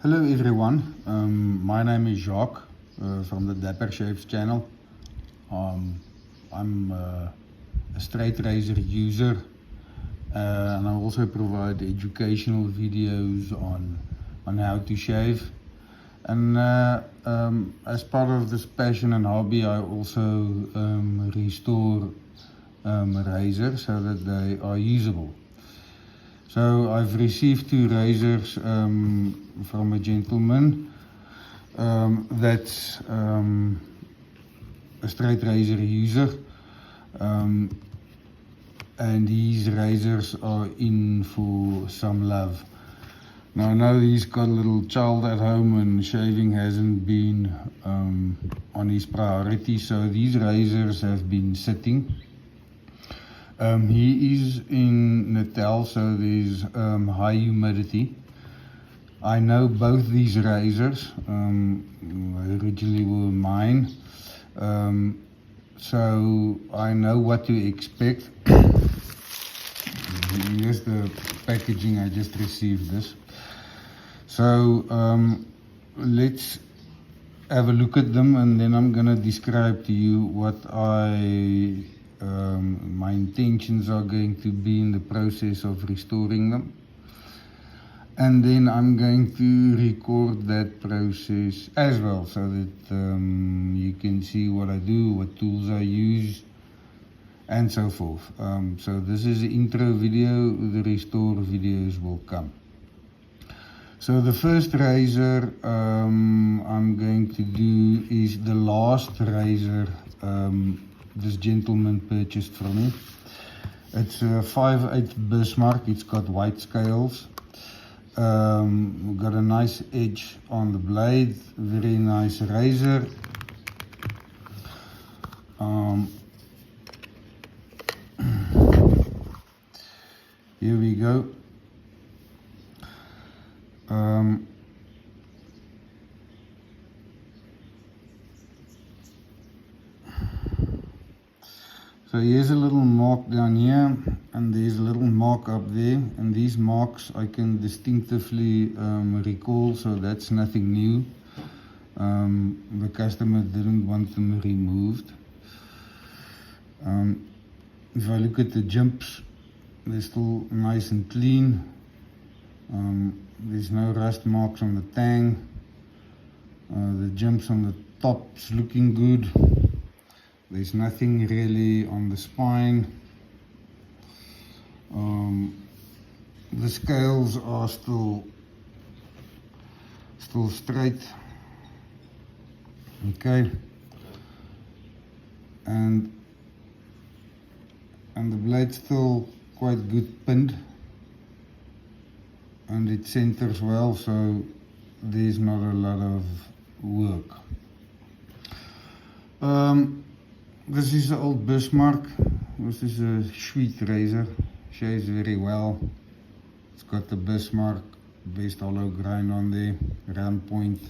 Hello everyone, my name is Jacques from the Dapper Shaves channel. I'm a straight razor user and I also provide educational videos on how to shave. And as part of this passion and hobby, I also restore razors so that they are usable. So I've received 2 razors from a gentleman that's a straight razor user, and these razors are in for some love. Now I know he's got a little child at home and shaving hasn't been on his priority, so these razors have been sitting. He is in Natal, so there's high humidity. I know both these razors originally were mine, so I know what to expect. Here's the packaging. I just received this. So let's have a look at them, and then I'm gonna describe to you what my intentions are going to be in the process of restoring them, and then I'm going to record that process as well so that you can see what I do, what tools I use, and so forth. So this is the intro video. The restore videos will come. So the first razor I'm going to do is the last razor this gentleman purchased from me. It's a 5/8 Bismarck. It's got white scales. We've got a nice edge on the blade. Very nice razor. Here we go. So here's a little mark down here, and there's a little mark up there, and these marks I can distinctively recall, so that's nothing new. The customer didn't want them removed. If I look at the jumps, they're still nice and clean. There's no rust marks on the tang. The jumps on the top's looking good. There's nothing really on the spine. The scales are still straight. Okay. And the blade's still quite good pinned, and it centers well, so there's not a lot of work. This is the old Bismarck. This is a sweet razor. Shaves very well. It's got the Bismarck best hollow grind on there, round point.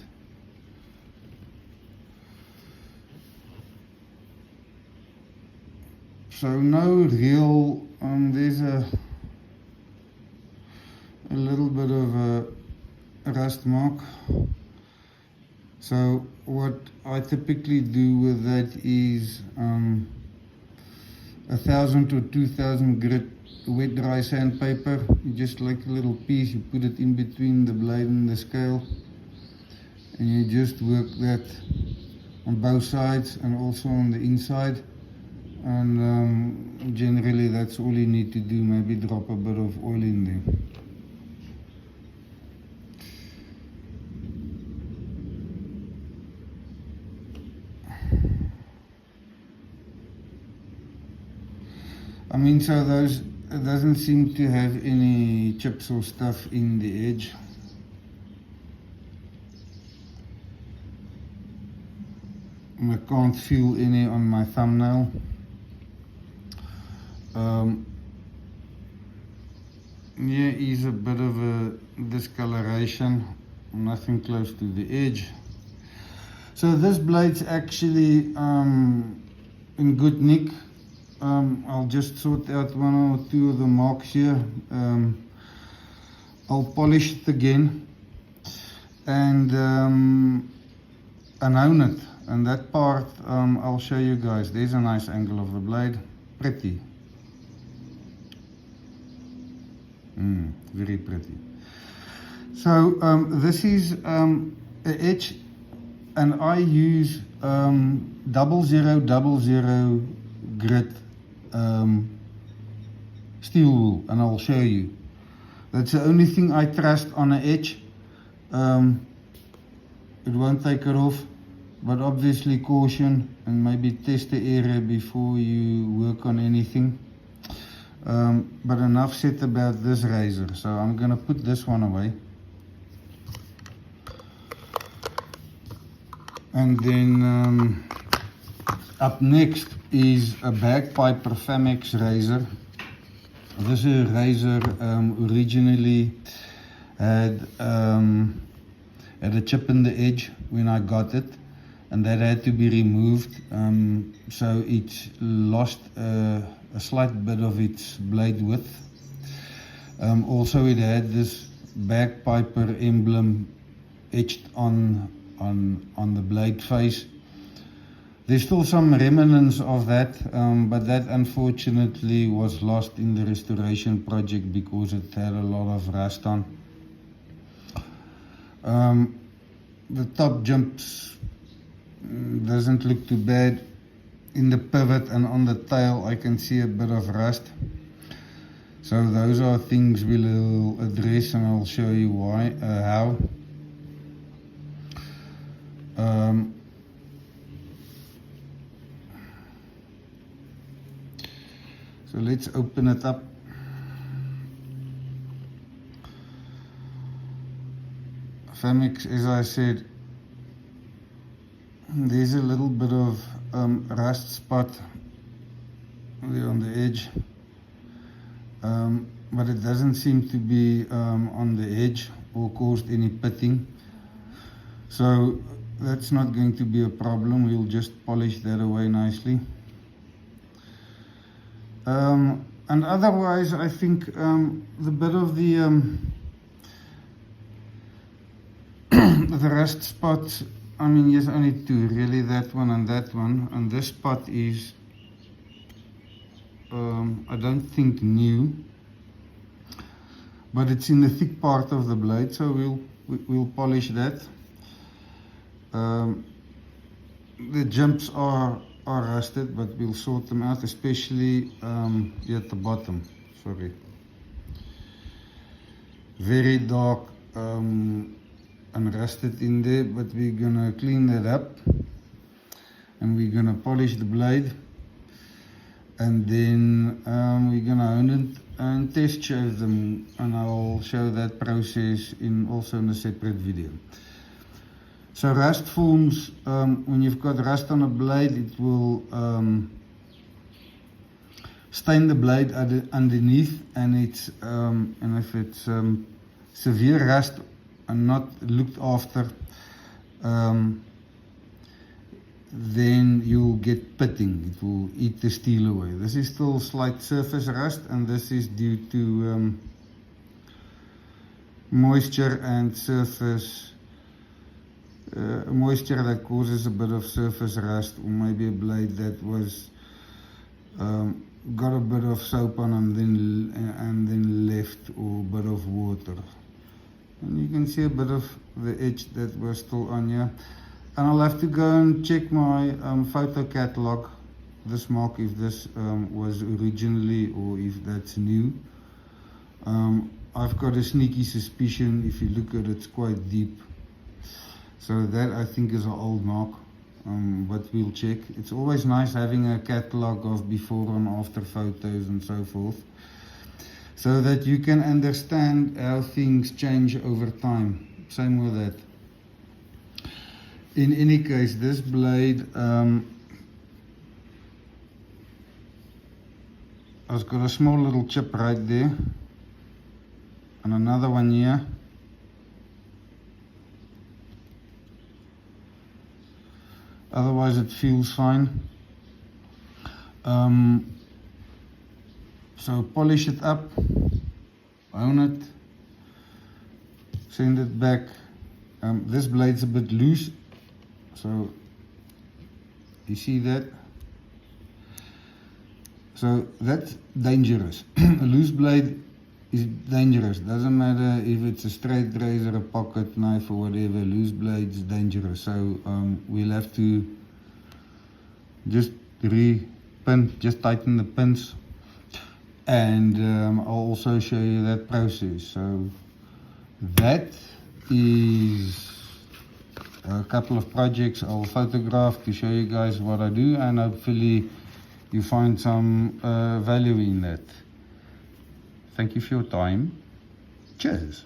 So no real, there's a little bit of a rust mark. So what I typically do with that is 1,000 to 2,000 grit wet dry sandpaper. You just like a little piece, you put it in between the blade and the scale, and you just work that on both sides and also on the inside. And generally that's all you need to do. Maybe drop a bit of oil in there. I mean, so it doesn't seem to have any chips or stuff in the edge. And I can't feel any on my thumbnail. Here is a bit of a discoloration, nothing close to the edge. So this blade's actually in good nick. I'll just sort out 1 or 2 of the marks here. I'll polish it again, and hone it. And that part I'll show you guys. There's a nice angle of the blade, pretty. Very pretty. So this is an edge, and I use 0000 grit steel wool, and I'll show you. That's the only thing I trust on an edge. It won't take it off, but obviously caution, and maybe test the area before you work on anything. But enough said about this razor, so I'm gonna put this one away. And then up next is a bagpiper Famex razor. This razor originally had a chip in the edge when I got it, and that had to be removed, so it lost a slight bit of its blade width. Also it had this bagpiper emblem etched on the blade face. There's still some remnants of that, but that unfortunately was lost in the restoration project because it had a lot of rust on. The top jumps doesn't look too bad. In the pivot and on the tail I can see a bit of rust. So those are things we'll address, and I'll show you why, how. So let's open it up. Famex, as I said, there's a little bit of rust spot there on the edge, but it doesn't seem to be on the edge or caused any pitting, so that's not going to be a problem. We'll just polish that away nicely. And otherwise I think the bit of the the rust spots, I mean, there's only two really, that one, and this spot is I don't think new, but it's in the thick part of the blade, so we'll polish that. The jumps are rusted, but we'll sort them out, especially here at the bottom. Sorry, very dark and rusted in there, but we're gonna clean that up, and we're gonna polish the blade, and then we're gonna hone it and test shave them, and I'll show that process also in a separate video. So rust forms, when you've got rust on a blade, it will stain the blade underneath, and if it's severe rust and not looked after, then you'll get pitting. It will eat the steel away. This is still slight surface rust, and this is due to moisture and surface moisture that causes a bit of surface rust, or maybe a blade that was got a bit of soap on and then left, or a bit of water. And you can see a bit of the edge that was still on here. And I'll have to go and check my photo catalog, this mark, if this was originally or if that's new. I've got a sneaky suspicion, if you look at it, it's quite deep. So that I think is an old mark, but we'll check. It's always nice having a catalog of before and after photos and so forth, so that you can understand how things change over time. Same with that. In any case, this blade has got a small little chip right there, and another one here. Otherwise it feels fine. So polish it up, hone it, send it back, This blade's a bit loose, so you see that? So that's dangerous. A loose blade is dangerous. Doesn't matter if it's a straight razor, a pocket knife or whatever, loose blade is dangerous. So we'll have to just just tighten the pins, and I'll also show you that process. So that is a couple of projects I'll photograph to show you guys what I do, and hopefully you find some value in that. Thank you for your time. Cheers.